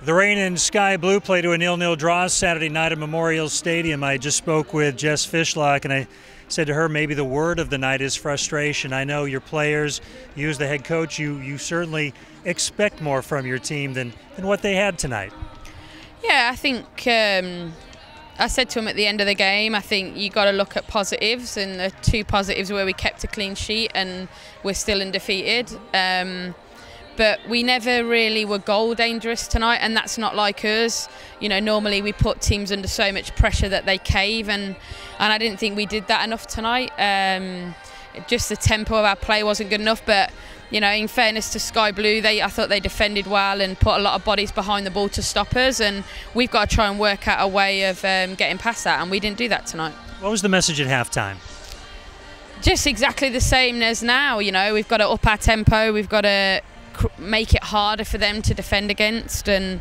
The Rain and Sky Blue play to a 0-0 draw Saturday night at Memorial Stadium. I just spoke with Jess Fishlock, and I said to her maybe the word of the night is frustration. I know your players, you as the head coach, you certainly expect more from your team than what they had tonight. Yeah, I think I said to him at the end of the game, I think you got to look at positives, and the two positives were we kept a clean sheet and we're still undefeated. But we never really were goal dangerous tonight, and that's not like us. You know, normally we put teams under so much pressure that they cave, and I didn't think we did that enough tonight. Just the tempo of our play wasn't good enough, but you know, in fairness to Sky Blue, I thought they defended well and put a lot of bodies behind the ball to stop us, and we've got to try and work out a way of getting past that, and we didn't do that tonight. What was the message at halftime? Just exactly the same as now. You know, we've got to up our tempo, we've got to make it harder for them to defend against, and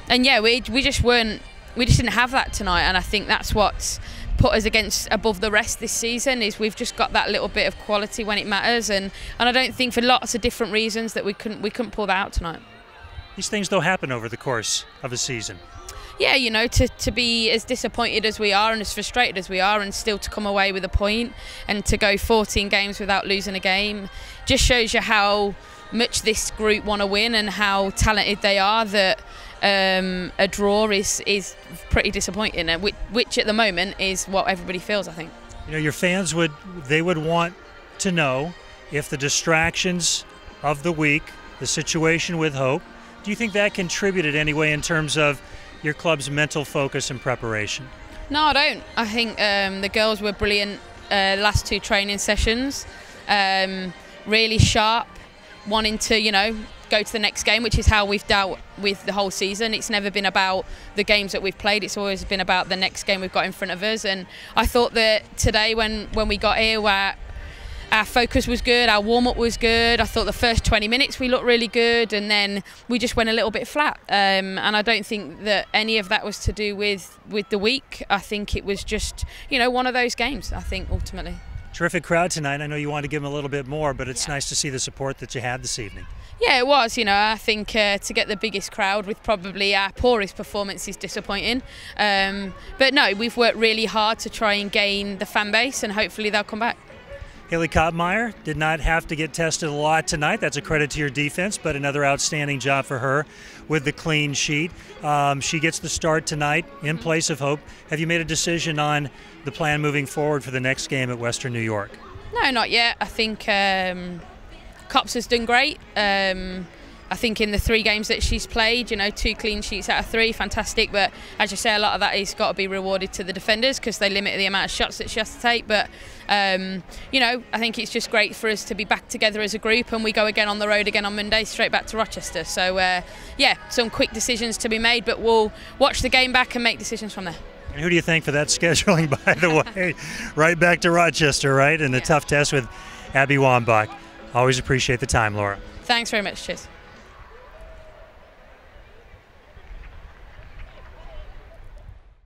yeah, we just didn't have that tonight, and I think that's what's put us above the rest this season. Is we've just got that little bit of quality when it matters, and I don't think for lots of different reasons that we couldn't pull that out tonight. These things though happen over the course of a season. Yeah, you know, to be as disappointed as we are and as frustrated as we are, and still to come away with a point and to go 14 games without losing a game just shows you how much this group want to win and how talented they are, that a draw is pretty disappointing, and which at the moment is what everybody feels, I think. You know, your fans would want to know if the distractions of the week, the situation with Hope, do you think that contributed anyway in terms of your club's mental focus and preparation? No, I don't. I think the girls were brilliant last two training sessions, really sharp, wanting to, you know, go to the next game, which is how we've dealt with the whole season. It's never been about the games that we've played, it's always been about the next game we've got in front of us. And I thought that today when we got here, our focus was good, our warm-up was good. I thought the first 20 minutes we looked really good, and then we just went a little bit flat. And I don't think that any of that was to do with the week. I think it was just, you know, one of those games, I think, ultimately. Terrific crowd tonight. I know you wanted to give them a little bit more, but it's nice to see the support that you had this evening. Yeah, it was. You know, I think to get the biggest crowd with probably our poorest performance is disappointing. But no, we've worked really hard to try and gain the fan base, and hopefully they'll come back. Haley Kottmeyer did not have to get tested a lot tonight. That's a credit to your defense, but another outstanding job for her with the clean sheet. She gets the start tonight in place of Hope. Have you made a decision on the plan moving forward for the next game at Western New York? No, not yet. I think Cops has done great. I think in the 3 games that she's played, you know, 2 clean sheets out of 3, fantastic. But as you say, a lot of that has got to be rewarded to the defenders because they limit the amount of shots that she has to take. But, you know, I think it's just great for us to be back together as a group, and we go again on the road again on Monday, straight back to Rochester. So, yeah, some quick decisions to be made, but we'll watch the game back and make decisions from there. And who do you thank for that scheduling, by the way? Right back to Rochester, right? And the tough test with Abby Wambach. Always appreciate the time, Laura. Thanks very much. Cheers.